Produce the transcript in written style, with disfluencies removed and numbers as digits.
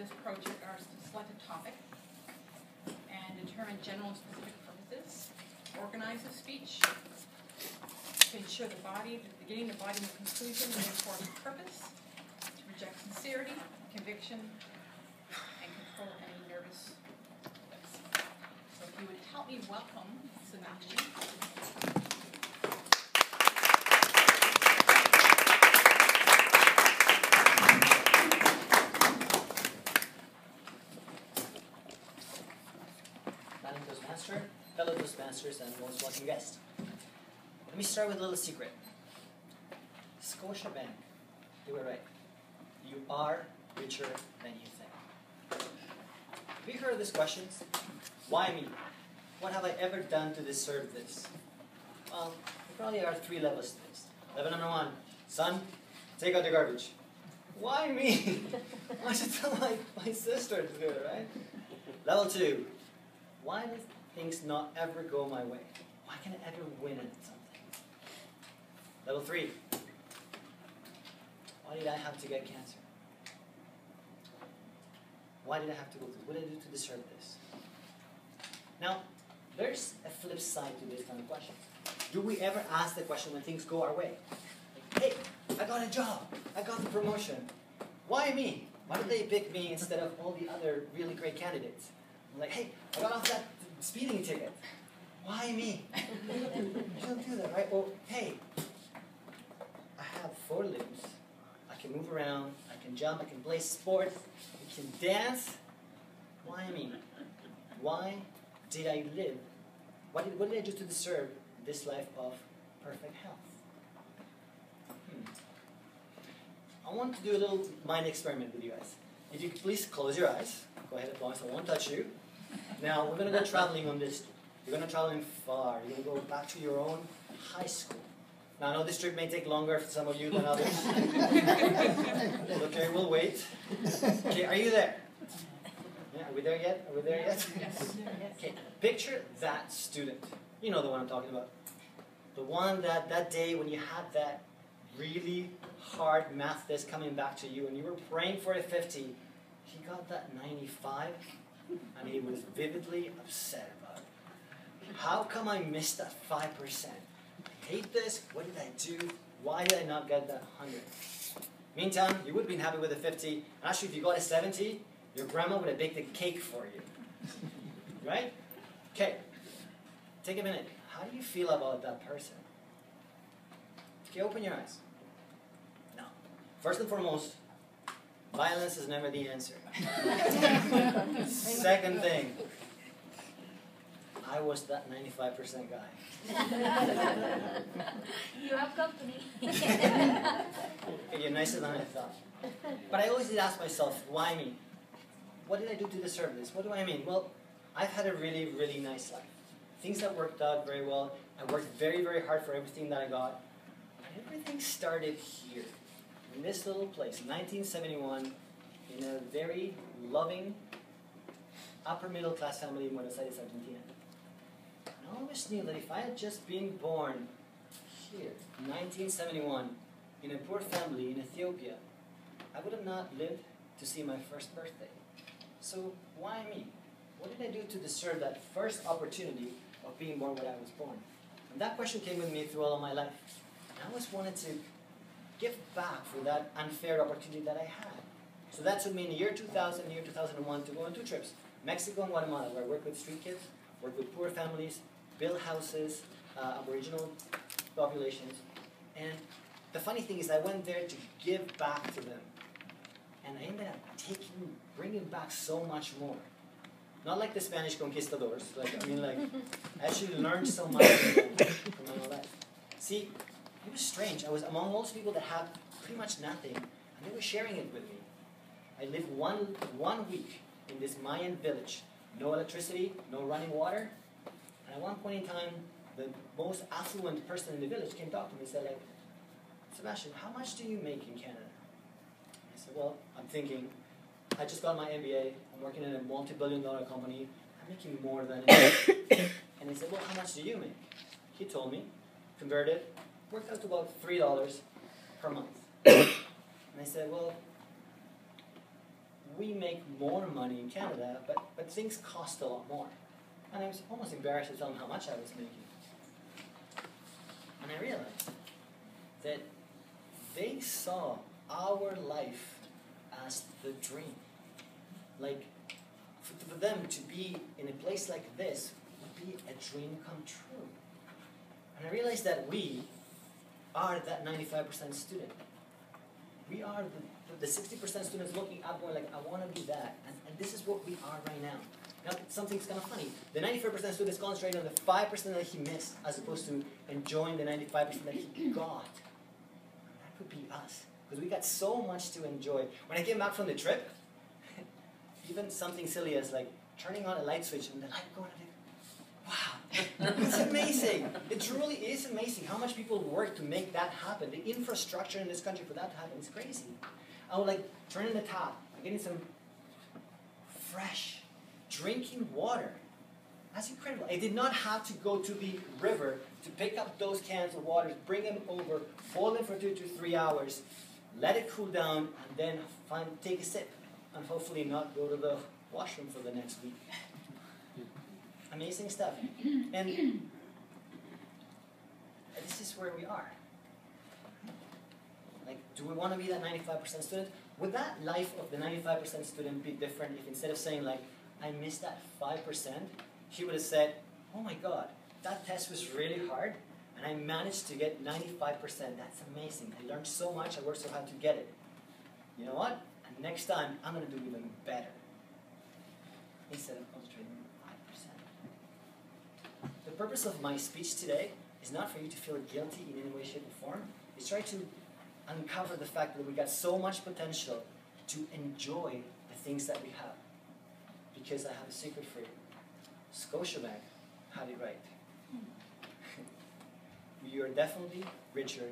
this project are to select a topic and determine general and specific purposes, organize the speech, to ensure the beginning, the body, and the conclusion reinforce purpose, to project sincerity, conviction, and control any nervous lips. So if you would help me welcome Sebastian. Toastmaster, fellow Toastmasters, and most welcome guests. Let me start with a little secret. Scotiabank, do it right. You are richer than you think. Have you heard of this question? Why me? What have I ever done to deserve this? Well, there probably are 3 levels to this. Level number 1, son, take out the garbage. Why me? I should tell my sister to do it, right? Level 2, why do things not ever go my way? Why can't I ever win at something? Level 3. Why did I have to get cancer? Why did I have to go through this? What did I do to deserve this? Now, there's a flip side to this kind of question. Do we ever ask the question when things go our way? Like, hey, I got a job. I got the promotion. Why me? Why did they pick me instead of all the other really great candidates? I'm like, hey, I got off that speeding ticket. Why me? You don't do that, right? Well, hey, I have 4 limbs. I can move around. I can jump. I can play sports. I can dance. Why me? Why did I live? What did I do to deserve this life of perfect health? I want to do a little mind experiment with you guys. If you could please close your eyes. Go ahead, as long as I won't touch you. Now, we're going to go traveling on this. You're going to travel far. You're going to go back to your own high school. Now, I know this trip may take longer for some of you than others. Okay, we'll wait. Okay, are you there? Yeah, are we there yet? Are we there yet? Yes. Okay, picture that student. You know the one I'm talking about. The one that day when you had that really hard math test coming back to you and you were praying for a 50. He got that 95 and he was vividly upset about it. How come I missed that 5%? I hate this. What did I do? Why did I not get that 100? Meantime, you would have been happy with a 50. And actually, if you got a 70, your grandma would have baked a cake for you. Right? Okay. Take a minute. How do you feel about that person? Okay, open your eyes. No. First and foremost, violence is never the answer. Second thing, I was that 95% guy. You have company. Okay, you're nicer than I thought. But I always did ask myself, why me? What did I do to deserve this? What do I mean? Well, I've had a really, really nice life. Things that worked out very well. I worked very, very hard for everything that I got. But everything started here, in this little place, 1971, in a very loving, upper middle class family in Buenos Aires, Argentina. And I always knew that if I had just been born here, 1971, in a poor family in Ethiopia, I would have not lived to see my first birthday. So why me? What did I do to deserve that first opportunity of being born when I was born? And that question came with me through all of my life. And I always wanted to give back for that unfair opportunity that I had. So that took me in the year 2000, year 2001 to go on 2 trips. Mexico and Guatemala, where I worked with street kids, worked with poor families, build houses, Aboriginal populations. And the funny thing is I went there to give back to them. And I ended up bringing back so much more. Not like the Spanish conquistadors. I actually learned so much from my life. See, it was strange. I was among all those people that had pretty much nothing, and they were sharing it with me. I lived one week in this Mayan village. No electricity, no running water. And at one point in time, the most affluent person in the village came talk to me and said, Sebastian, how much do you make in Canada? I said, well, I'm thinking, I just got my MBA, I'm working in a multi-billion-dollar company, I'm making more than And he said, well, how much do you make? He told me, converted, worked out to about $3 per month. And I said, well, we make more money in Canada, but things cost a lot more. And I was almost embarrassed to tell them how much I was making. And I realized that they saw our life as the dream. Like, for them to be in a place like this would be a dream come true. And I realized that we are that 95% student. We are the 60% students looking up going like, I want to be that. And this is what we are right now. Now, something's kind of funny. The 95% students concentrating on the 5% that he missed as opposed to enjoying the 95% that he got. That could be us. Because we got so much to enjoy. When I came back from the trip, even something silly as like turning on a light switch and the light going on, wow, it's amazing. It truly is amazing how much people work to make that happen. The infrastructure in this country for that to happen is crazy. I would like turning the tap, getting some fresh drinking water. That's incredible. I did not have to go to the river to pick up those cans of water, bring them over, boil them for 2 to 3 hours, let it cool down, and then take a sip, and hopefully not go to the washroom for the next week. Amazing stuff. And this is where we are. Like, do we want to be that 95% student? Would that life of the 95% student be different if instead of saying like, I missed that 5%, he would have said, oh my God, that test was really hard, and I managed to get 95%. That's amazing. I learned so much, I worked so hard to get it. You know what? And next time, I'm going to do even better. Instead of concentrating on 5%. The purpose of my speech today is not for you to feel guilty in any way, shape, or form. It's try to uncover the fact that we got so much potential to enjoy the things that we have. Because I have a secret for you. Scotiabank had it right. You are definitely richer